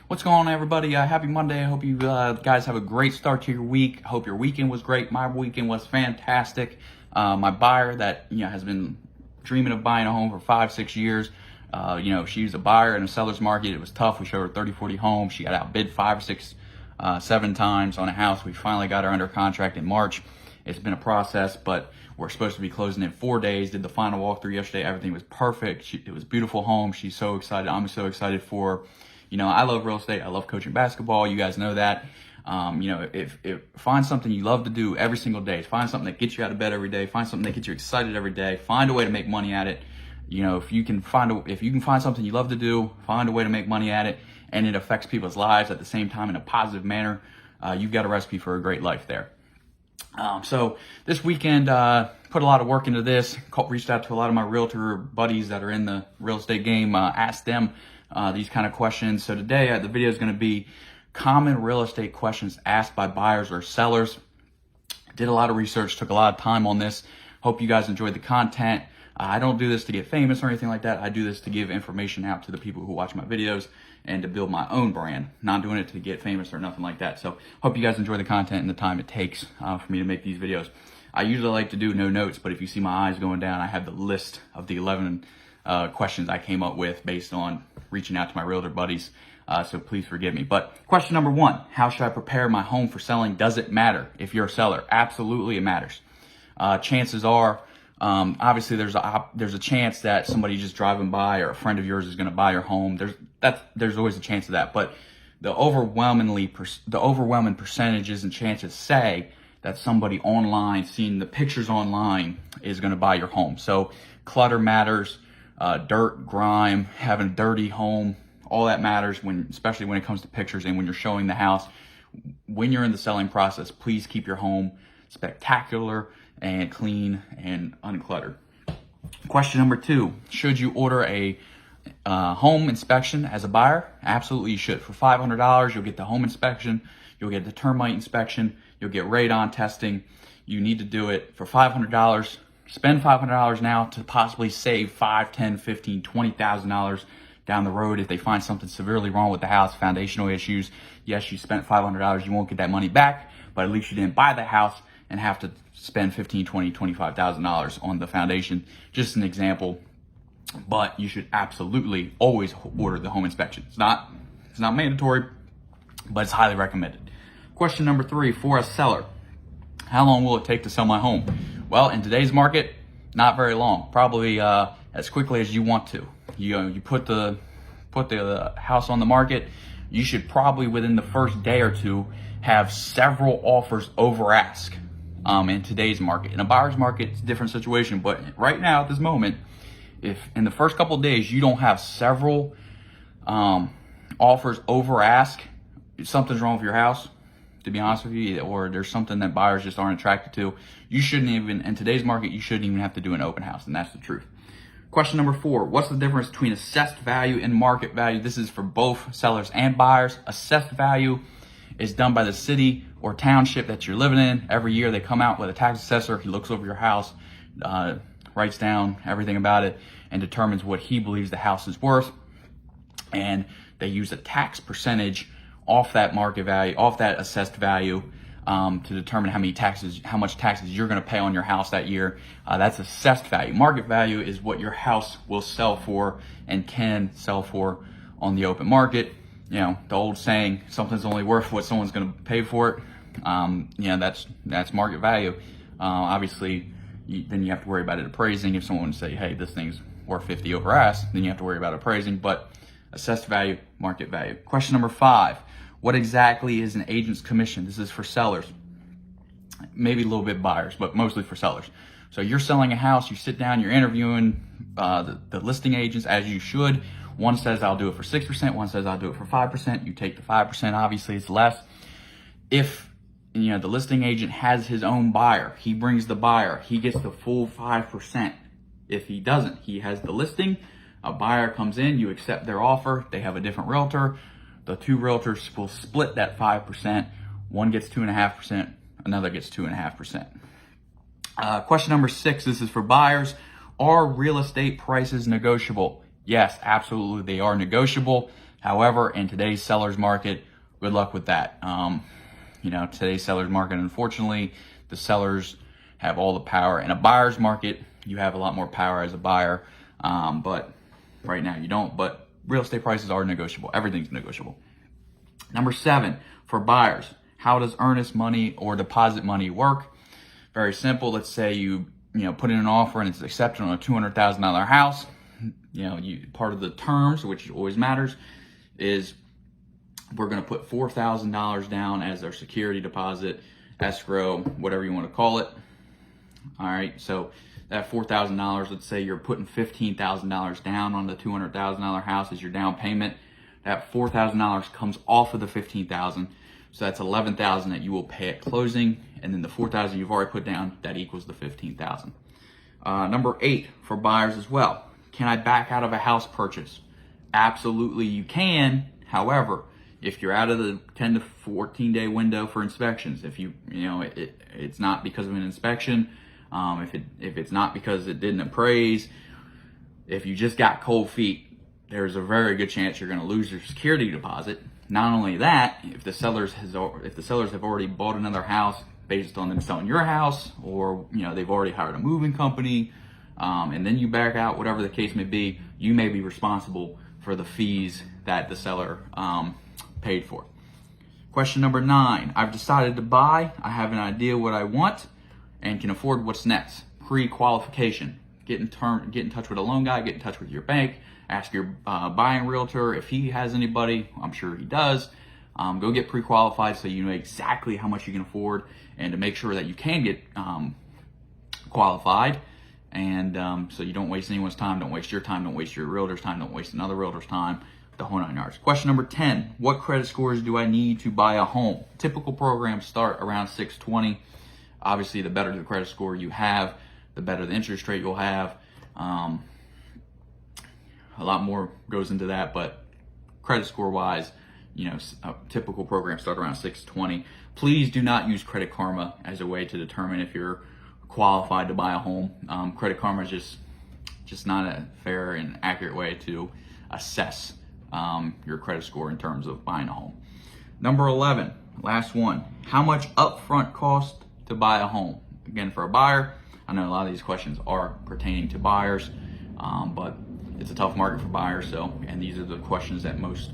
What's going on, everybody? Happy Monday. I hope you guys have a great start to your week. I hope your weekend was great. My weekend was fantastic. My buyer that has been dreaming of buying a home for 5-6 years. She's a buyer in a seller's market. It was tough. We showed her 30-40 homes. She got outbid 5, 6, 7 times on a house. We finally got her under contract in March. It's been a process, but we're supposed to be closing in 4 days. Did the final walkthrough yesterday. Everything was perfect. It was a beautiful home. She's so excited. I'm so excited for her. I love real estate. I love coaching basketball. You guys know that. If find something you love to do every single day. Find something that gets you out of bed every day. Find something that gets you excited every day. Find a way to make money at it. If you can find something you love to do, find a way to make money at it, and it affects people's lives at the same time in a positive manner, you've got a recipe for a great life there. So this weekend, put a lot of work into this. Reached out to a lot of my realtor buddies that are in the real estate game. Asked them these kind of questions. So today the video is going to be common real estate questions asked by buyers or sellers. Did a lot of research, took a lot of time on this. Hope you guys enjoyed the content. I don't do this to get famous or anything like that. I do this to give information out to the people who watch my videos and to build my own brand. Not doing it to get famous or nothing like that. So hope you guys enjoy the content and the time it takes for me to make these videos. I usually like to do no notes, but if you see my eyes going down, I have the list of the 11 questions I came up with based on reaching out to my realtor buddies. So please forgive me. But question number 1, how should I prepare my home for selling? Does it matter if you're a seller? Absolutely, it matters. Chances are, obviously there's a chance that somebody just driving by or a friend of yours is going to buy your home. There's always a chance of that. But the overwhelming percentages and chances say that somebody online, seeing the pictures online, is going to buy your home. So clutter matters. Dirt, grime, having a dirty home, all that matters, especially when it comes to pictures and when you're showing the house. When you're in the selling process, please keep your home spectacular and clean and uncluttered. Question number 2, should you order a home inspection as a buyer? Absolutely you should. For $500, you'll get the home inspection, you'll get the termite inspection, you'll get radon testing. You need to do it for $500. Spend $500 now to possibly save $5, $10, $15, $20,000 down the road if they find something severely wrong with the house, foundational issues. Yes, you spent $500, you won't get that money back, but at least you didn't buy the house and have to spend $15, $20, $25,000 on the foundation. Just an example, but you should absolutely always order the home inspection. It's not mandatory, but it's highly recommended. Question number 3, for a seller, how long will it take to sell my home? Well, in today's market, not very long. Probably as quickly as you want to. You put the house on the market, you should probably within the first day or two have several offers over ask. In today's market, in a buyer's market, it's a different situation. But right now, at this moment, if in the first couple of days you don't have several offers over ask, something's wrong with your house. To be honest with you, or there's something that buyers just aren't attracted to. You shouldn't even, in today's market, you shouldn't even have to do an open house, and that's the truth. Question number 4, what's the difference between assessed value and market value? This is for both sellers and buyers. Assessed value is done by the city or township that you're living in. Every year they come out with a tax assessor. He looks over your house, writes down everything about it, and determines what he believes the house is worth. And they use a tax percentage off that market value, off that assessed value, to determine how much taxes you're going to pay on your house that year. That's assessed value. Market value is what your house will sell for and can sell for on the open market. The old saying, something's only worth what someone's going to pay for it. That's market value. Obviously, then you have to worry about it appraising. If someone say, hey, this thing's worth 50 over ask, then you have to worry about appraising. But assessed value, market value. Question number 5. What exactly is an agent's commission? This is for sellers, maybe a little bit buyers, but mostly for sellers. So you're selling a house, you sit down, you're interviewing the listing agents as you should. One says I'll do it for 6%, one says I'll do it for 5%. You take the 5%, obviously it's less. If the listing agent has his own buyer, he brings the buyer, he gets the full 5%. If he doesn't, he has the listing, a buyer comes in, you accept their offer, they have a different realtor. The 2 realtors will split that 5%. One gets 2.5%, another gets 2.5%. Question number 6, this is for buyers. Are real estate prices negotiable? Yes, absolutely, they are negotiable. However, in today's seller's market, good luck with that. Today's seller's market, unfortunately, the sellers have all the power. In a buyer's market, you have a lot more power as a buyer, but right now you don't. But real estate prices are negotiable. Everything's negotiable. Number 7, for buyers, how does earnest money or deposit money work? Very simple. Let's say you put in an offer and it's accepted on a $200,000 house. Part of the terms, which always matters, is we're going to put $4,000 down as our security deposit, escrow, whatever you want to call it. All right, so that $4,000, let's say you're putting $15,000 down on the $200,000 house as your down payment. That $4,000 comes off of the $15,000, so that's $11,000 that you will pay at closing, and then the $4,000 you've already put down, that equals the $15,000. Number 8, for buyers as well. Can I back out of a house purchase? Absolutely, you can. However, if you're out of the 10 to 14 day window for inspections, if it's not because of an inspection, if it's not because it didn't appraise, if you just got cold feet, there's a very good chance you're going to lose your security deposit. Not only that, if the sellers have already bought another house based on them selling your house, or they've already hired a moving company, and then you back out, whatever the case may be, you may be responsible for the fees that the seller paid for. Question number 9, I've decided to buy. I have an idea what I want and can afford what's next. Pre-qualification. Get in touch with a loan guy, get in touch with your bank, ask your buying realtor if he has anybody. I'm sure he does. Go get pre-qualified so you know exactly how much you can afford, and to make sure that you can get qualified, and so you don't waste anyone's time, don't waste your time, don't waste your realtor's time, don't waste another realtor's time, the whole 9 yards. Question number 10, what credit scores do I need to buy a home? Typical programs start around 620. Obviously, the better the credit score you have, the better the interest rate you'll have. A lot more goes into that, but credit score wise, a typical program start around 620. Please do not use Credit Karma as a way to determine if you're qualified to buy a home. Credit Karma is just not a fair and accurate way to assess your credit score in terms of buying a home. Number 11, last one, how much upfront cost to buy a home? Again, for a buyer, I know a lot of these questions are pertaining to buyers, but it's a tough market for buyers. And these are the questions that most,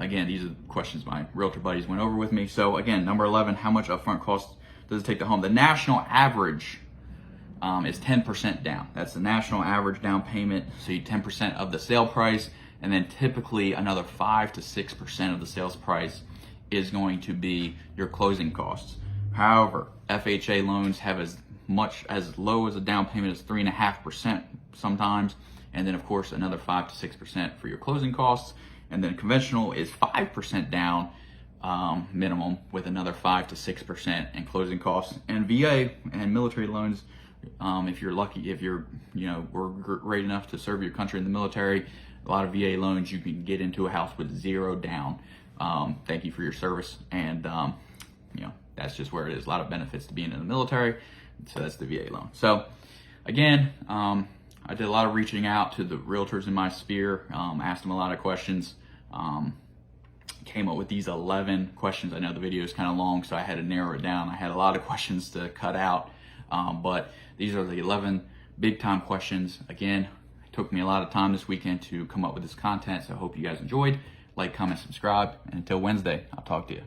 these are the questions my realtor buddies went over with me. So again, number 11, how much upfront cost does it take to home? The national average is 10% down. That's the national average down payment. So you 10% of the sale price, and then typically another 5 to 6% of the sales price is going to be your closing costs. However, FHA loans have as low as a down payment as 3.5% sometimes, and then of course another 5 to 6% for your closing costs, and then conventional is 5% down minimum with another 5 to 6% in closing costs. And VA and military loans, if you're lucky, if you're were great enough to serve your country in the military, a lot of VA loans you can get into a house with 0 down. Thank you for your service, and that's just where it is. A lot of benefits to being in the military, so that's the VA loan. So again, I did a lot of reaching out to the realtors in my sphere, asked them a lot of questions, came up with these 11 questions. I know the video is kind of long, so I had to narrow it down. I had a lot of questions to cut out, but these are the 11 big time questions. Again, it took me a lot of time this weekend to come up with this content, so I hope you guys enjoyed. Like, comment, subscribe, and until Wednesday, I'll talk to you.